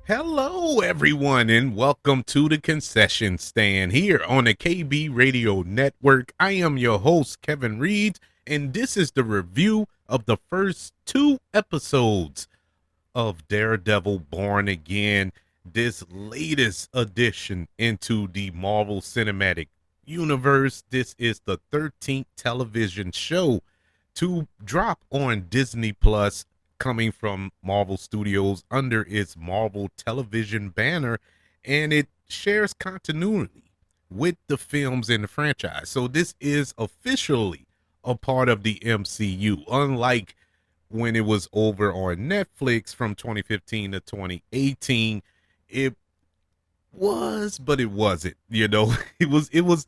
Hello, everyone, and welcome to the concession stand here on the KB Radio Network. I am your host, Kevin Reed, and this is the review of the first two episodes of Daredevil Born Again, this latest addition into the Marvel Cinematic Universe. This is the 13th television show to drop on Disney Plus, coming from Marvel Studios under its Marvel Television banner, and it shares continuity with the films in the franchise. So this is officially a part of the MCU, unlike when it was over on Netflix from 2015 to 2018. It was, but it wasn't. It was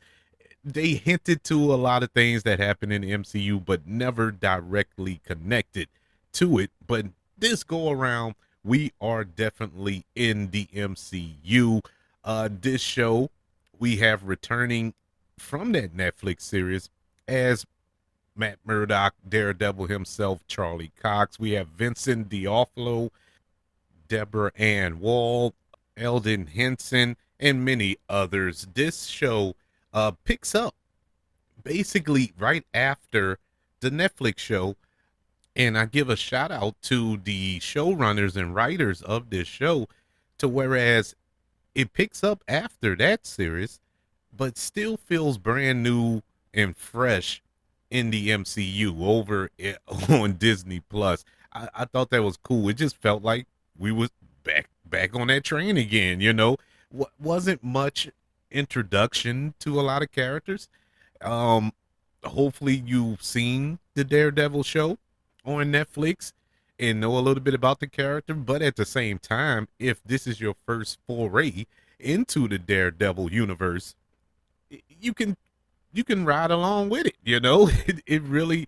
they hinted to a lot of things that happened in the MCU, but never directly connected to it. But this go around, we are definitely in the MCU. This show we have returning from that Netflix series as Matt Murdock, Daredevil himself, Charlie Cox. We have Vincent D'Onofrio, Deborah Ann Wall, Eldon Henson, and many others. This show picks up basically right after the Netflix show. And I give a shout out to the showrunners and writers of this show, to whereas it picks up after that series, but still feels brand new and fresh in the MCU over on Disney Plus. I thought that was cool. It just felt like we was back on that train again. Wasn't much introduction to a lot of characters. Um, Hopefully you've seen the Daredevil show on Netflix and know a little bit about the character. But at the same time, if this is your first foray into the Daredevil universe, you can ride along with it. It really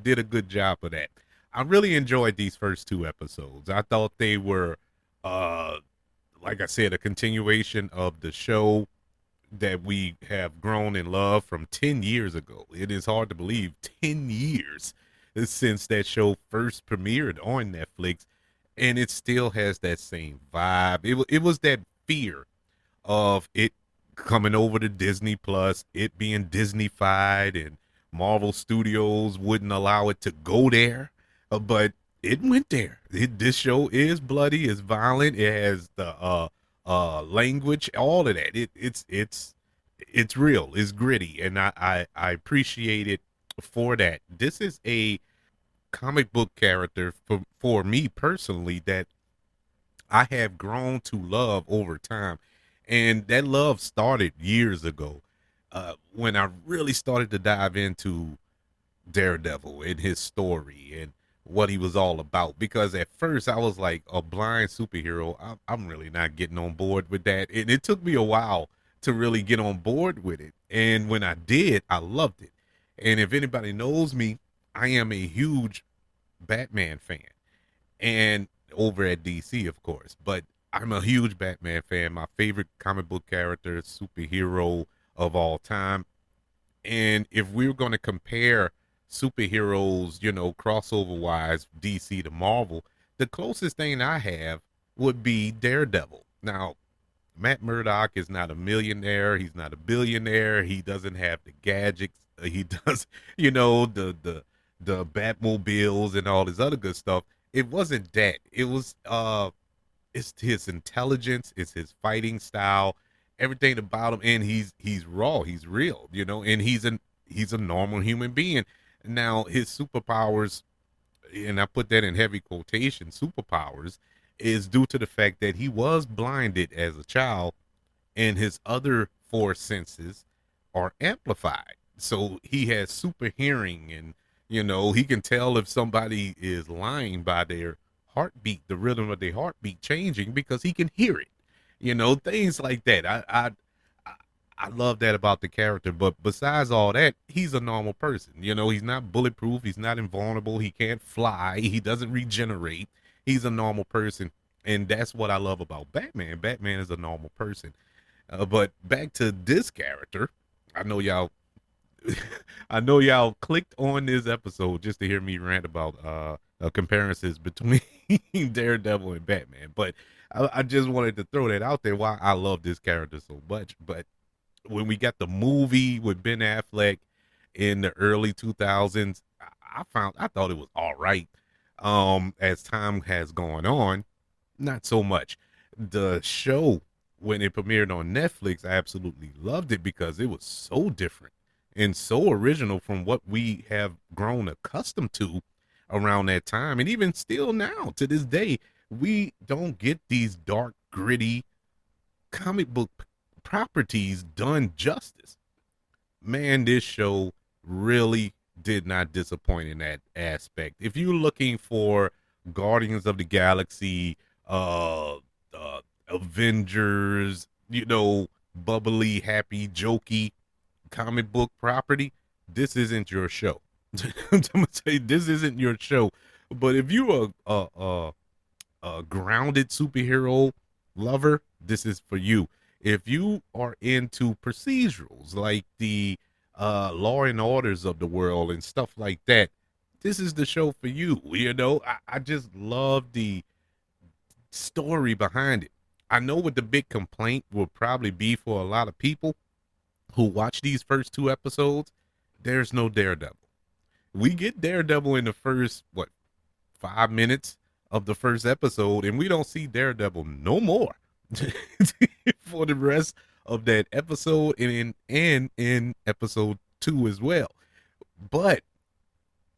did a good job of that. I really enjoyed these first two episodes. I thought they were uh like I said, a continuation of the show that we have grown in love from 10 years ago. It is hard to believe 10 years since that show first premiered on Netflix, and it still has that same vibe. It was that fear of it coming over to Disney Plus, it being Disneyfied, and Marvel Studios wouldn't allow it to go there, but it went there. This show is bloody, is violent, it has the language, all of that. It's real, it's gritty, and I appreciate it for that. This is a comic book character for me personally that I have grown to love over time. And that love started years ago, when I really started to dive into Daredevil and his story and what he was all about. Because at first I was like, a blind superhero, I'm really not getting on board with that. And it took me a while to really get on board with it. And when I did, I loved it. And if anybody knows me, I am a huge Batman fan, and over at DC, of course. But I'm a huge Batman fan. My favorite comic book character, superhero of all time. And if we are going to compare superheroes, crossover wise, DC to Marvel, the closest thing I have would be Daredevil. Now, Matt Murdock is not a millionaire. He's not a billionaire. He doesn't have the gadgets. He does, the Batmobiles and all this other good stuff. It wasn't that. It was it's his intelligence, it's his fighting style, everything about him, and he's raw, he's real, and he's a normal human being. Now his superpowers, and I put that in heavy quotation, superpowers, is due to the fact that he was blinded as a child, and his other four senses are amplified. So he has super hearing, and he can tell if somebody is lying by their heartbeat, the rhythm of their heartbeat changing, because he can hear it. Things like that. I love that about the character. But besides all that, he's a normal person. He's not bulletproof. He's not invulnerable. He can't fly. He doesn't regenerate. He's a normal person. And that's what I love about Batman. Batman is a normal person. But back to this character, I know y'all, I know y'all clicked on this episode just to hear me rant about comparisons between Daredevil and Batman. But I just wanted to throw that out there why I love this character so much. But when we got the movie with Ben Affleck in the early 2000s, I thought it was all right. As time has gone on, not so much. The show, when it premiered on Netflix, I absolutely loved it because it was so different and so original from what we have grown accustomed to around that time. And even still now, to this day, we don't get these dark, gritty comic book properties done justice. Man, this show really did not disappoint in that aspect. If you're looking for Guardians of the Galaxy, uh, Avengers, bubbly, happy, jokey comic book property, this isn't your show. I'm gonna say this isn't your show. But if you're a grounded superhero lover, this is for you. If you are into procedurals like the Law and Orders of the world and stuff like that, this is the show for you. I just love the story behind it. I know what the big complaint will probably be for a lot of people who watch these first two episodes. There's no Daredevil. We get Daredevil in the first, 5 minutes of the first episode, and we don't see Daredevil no more for the rest of that episode and in episode 2 as well. But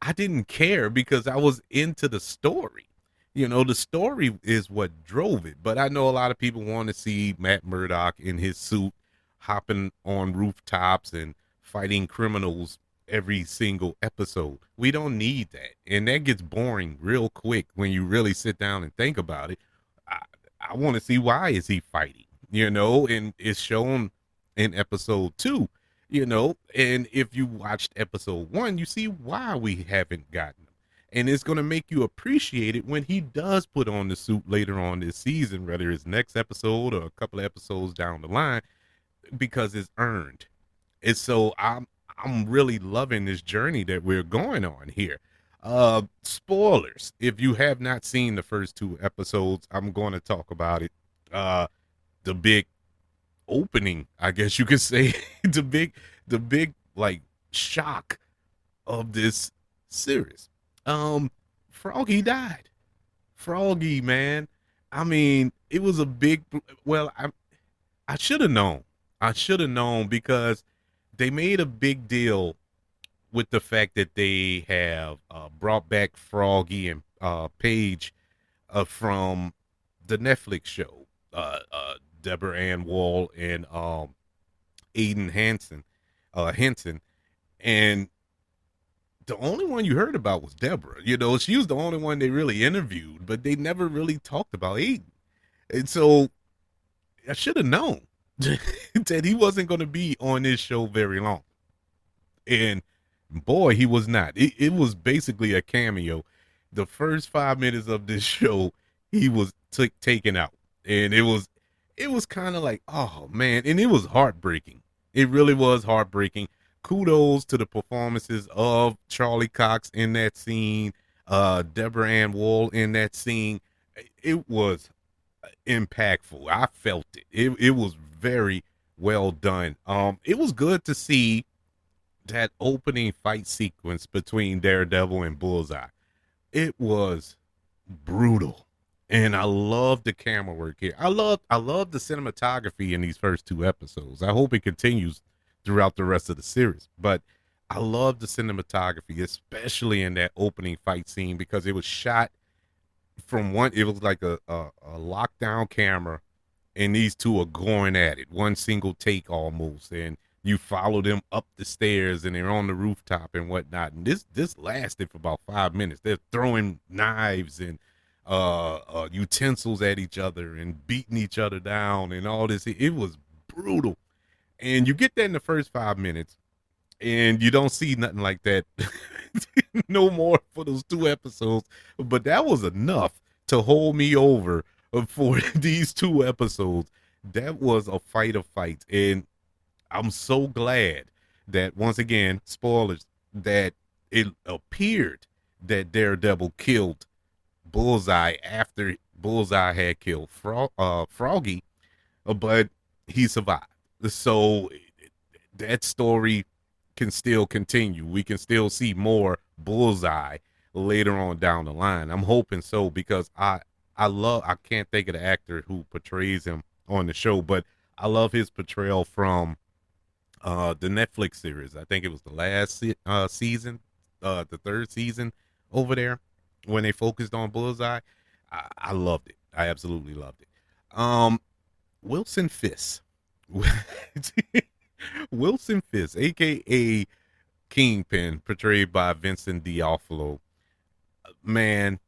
I didn't care because I was into the story. The story is what drove it. But I know a lot of people want to see Matt Murdock in his suit hopping on rooftops and fighting criminals every single episode. We don't need that. And that gets boring real quick when you really sit down and think about it. I want to see, why is he fighting, and it's shown in episode 2, and if you watched episode 1, you see why we haven't gotten him. And it's going to make you appreciate it when he does put on the suit later on this season, whether it's next episode or a couple of episodes down the line, because it's earned. And so I'm really loving this journey that we're going on here. Spoilers. If you have not seen the first 2 episodes, I'm going to talk about it. The big opening, I guess you could say, the big like shock of this series. Froggy died. Froggy, man. I mean, it was a big, well, I should have known. I should have known because they made a big deal with the fact that they have brought back Froggy and Paige from the Netflix show, Deborah Ann Wall and Aiden Henson, and the only one you heard about was Deborah. She was the only one they really interviewed, but they never really talked about Aiden. And so I should have known that he wasn't going to be on this show very long. And boy, he was not. It was basically a cameo. The first 5 minutes of this show, he was taken out, and it was kind of like, oh man, and it was heartbreaking. It really was heartbreaking. Kudos to the performances of Charlie Cox in that scene, Deborah Ann Wall in that scene. It was impactful. I felt it. It was very well done. It was good to see that opening fight sequence between Daredevil and Bullseye. It was brutal. And I love the camera work here. I love the cinematography in these first 2 episodes. I hope it continues throughout the rest of the series. But I love the cinematography, especially in that opening fight scene, because it was shot from it was like a lockdown camera, and these two are going at it, one single take almost, and you follow them up the stairs and they're on the rooftop and whatnot. And this lasted for about 5 minutes. They're throwing knives and utensils at each other and beating each other down and all this. It was brutal. And you get that in the first 5 minutes, and you don't see nothing like that no more for those 2 episodes. But that was enough to hold me over for these 2 episodes. That was a fight of fights. And I'm so glad that, once again, spoilers, that it appeared that Daredevil killed Bullseye after Bullseye had killed Froggy, but he survived. So that story can still continue. We can still see more Bullseye later on down the line. I'm hoping so because I can't think of the actor who portrays him on the show, but I love his portrayal from the Netflix series. I think it was the last season, the third season over there when they focused on Bullseye. I loved it. I absolutely loved it. Wilson Fisk. Wilson Fisk, aka Kingpin, portrayed by Vincent D'Onofrio. Man,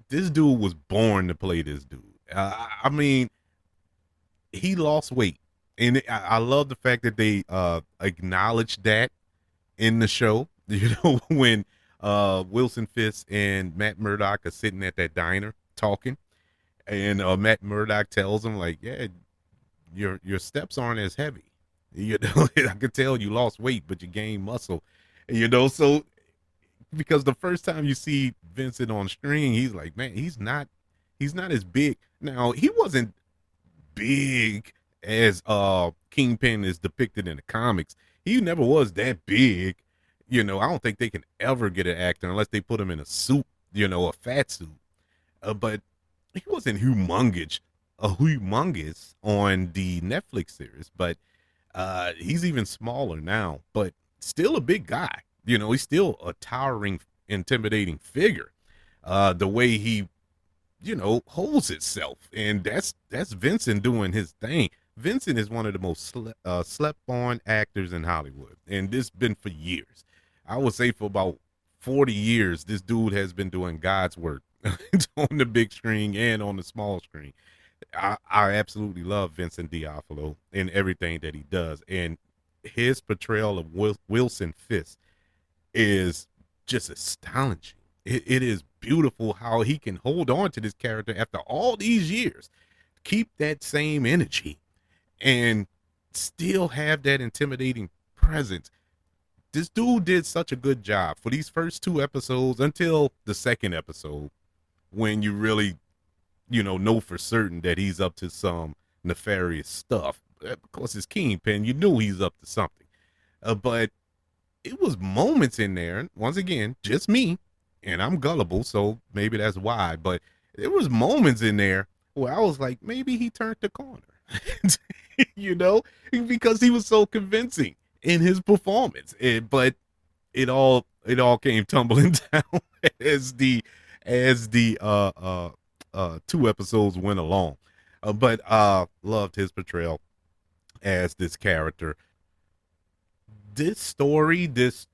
this dude was born to play this dude. I mean, he lost weight, and I love the fact that they acknowledged that in the show. You know, when Wilson Fisk and Matt Murdock are sitting at that diner talking, and Matt Murdock tells him like, "Yeah, your steps aren't as heavy. You know, I could tell you lost weight, but you gained muscle. You know, so because the first time you see Vincent on screen, he's like, man, he's not as big. Now he wasn't big as Kingpin is depicted in the comics. He never was that big. You know, I don't think they can ever get an actor unless they put him in a suit, you know, a fat suit. But he wasn't humongous on the Netflix series, but he's even smaller now, but still a big guy. You know, he's still a towering, intimidating figure. The way he, you know, holds himself, and that's Vincent doing his thing. Vincent is one of the most slept on actors in Hollywood, and this been for years. I would say for about 40 years, this dude has been doing God's work on the big screen and on the small screen. I absolutely love Vincent D'Onofrio in everything that he does, and his portrayal of Wilson Fisk is just astonishing. It is beautiful how he can hold on to this character after all these years, keep that same energy, and still have that intimidating presence. This dude did such a good job for these first two episodes until the second episode when you really, you know for certain that he's up to some nefarious stuff. Of course, it's Kingpin. You knew he's up to something. But it was moments in there, once again, just me, and I'm gullible, so maybe that's why, but there was moments in there where I was like, maybe he turned the corner. you know, because he was so convincing in his performance. But it all came tumbling down as the two episodes went along. But loved his portrayal as this character. This story, this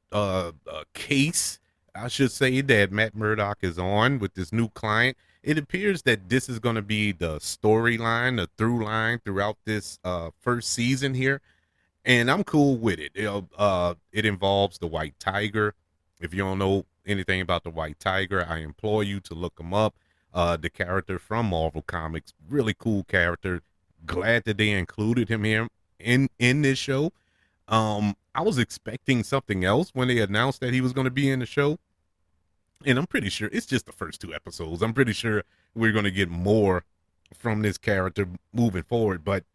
case, I should say, that Matt Murdock is on with this new client. It appears that this is going to be the storyline, the through line throughout this first season here, and I'm cool with it. It involves the White Tiger. If you don't know anything about the White Tiger, I implore you to look him up. The character from Marvel Comics, really cool character. Glad that they included him here in this show. I was expecting something else when they announced that he was going to be in the show, and I'm pretty sure it's just the first two episodes. I'm pretty sure we're going to get more from this character moving forward, but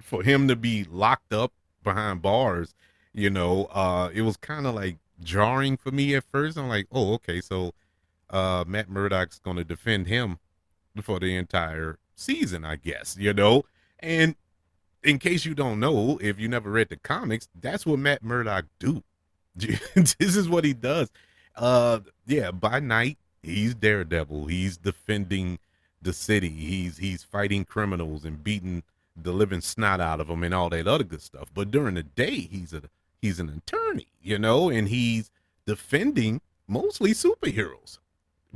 for him to be locked up behind bars, it was kind of like jarring for me at first. I'm like, oh, okay, so Matt Murdock's going to defend him for the entire season, I guess. And in case you don't know, if you never read the comics, that's what Matt Murdock do. This is what he does. Yeah, by night he's Daredevil. He's defending the city. He's fighting criminals and beating the living snot out of them and all that other good stuff. But during the day, he's an attorney, and he's defending mostly superheroes.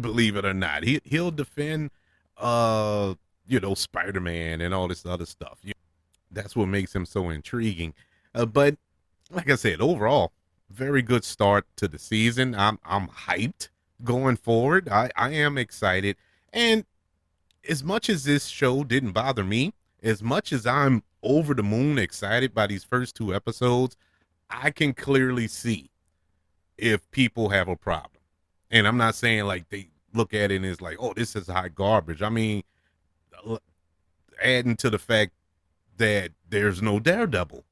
Believe it or not, he'll defend Spider-Man and all this other stuff. That's what makes him so intriguing. But like I said, overall, very good start to the season. I'm hyped going forward. I am excited. And as much as this show didn't bother me, as much as I'm over the moon excited by these first two episodes, I can clearly see if people have a problem. And I'm not saying like they look at it and it's like, oh, this is hot garbage. I mean, adding to the fact that there's no Daredevil.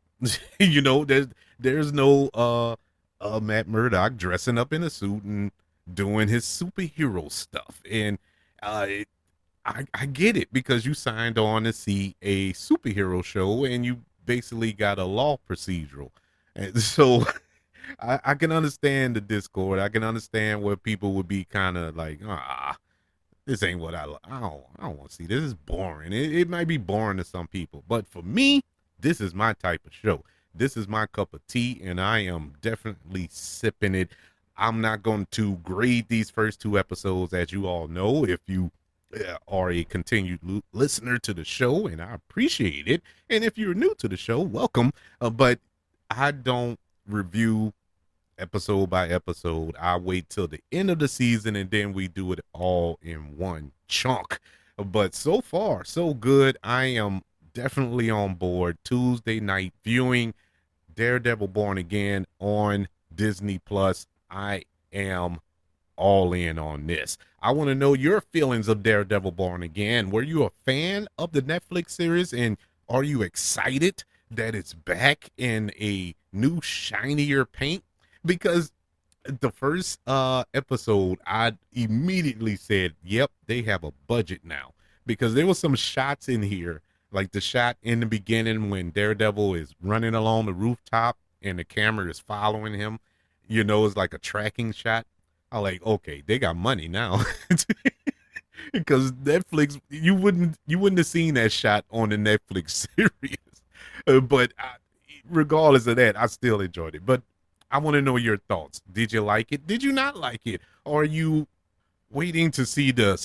You know, there's no Matt Murdock dressing up in a suit and doing his superhero stuff. And uh I get it because you signed on to see a superhero show and you basically got a law procedural. And so I can understand the discord. I can understand where people would be kind of like, this ain't what I don't want to see. This is boring. It might be boring to some people, but for me, this is my type of show. This is my cup of tea, and I am definitely sipping it. I'm not going to grade these first two episodes, as you all know, if you are a continued listener to the show, and I appreciate it. And if you're new to the show, welcome. But I don't review episode by episode. I wait till the end of the season and then we do it all in one chunk. But so far, so good. I am definitely on board. Tuesday night viewing Daredevil Born Again on Disney Plus. I am all in on this. I want to know your feelings of Daredevil Born Again. Were you a fan of the Netflix series and are you excited that it's back in a new shinier paint? Because the first episode, I immediately said, yep, they have a budget now. Because there was some shots in here, like the shot in the beginning when Daredevil is running along the rooftop and the camera is following him. You know, it's like a tracking shot. I like, okay, they got money now. Because Netflix, you wouldn't have seen that shot on the Netflix series. But regardless of that, I still enjoyed it. But I want to know your thoughts. Did you like it? Did you not like it? Or are you waiting to see the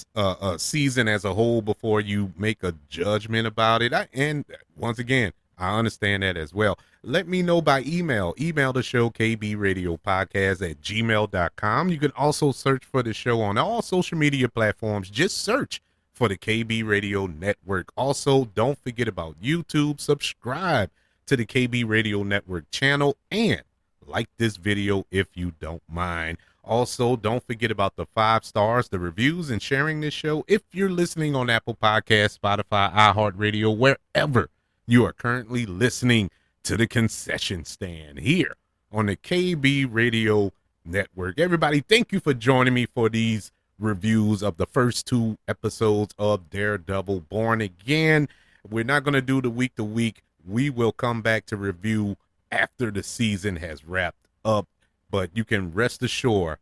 season as a whole before you make a judgment about it? And once again, I understand that as well. Let me know by email. Email the show, kbradiopodcast@gmail.com. You can also search for the show on all social media platforms. Just search for the KB Radio Network. Also, don't forget about YouTube. Subscribe to the KB Radio Network channel and like this video if you don't mind. Also, don't forget about the 5 stars, the reviews, and sharing this show if you're listening on Apple Podcasts, Spotify, iHeartRadio, wherever you are currently listening to the concession stand here on the KB Radio Network. Everybody, thank you for joining me for these reviews of the first 2 episodes of Daredevil Born Again. We're not going to do the week to week. We will come back to review after the season has wrapped up, but you can rest assured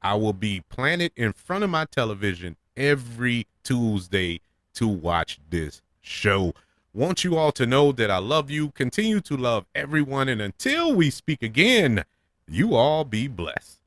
I will be planted in front of my television every Tuesday to watch this show. Want you all to know that I love you, continue to love everyone, and until we speak again, you all be blessed.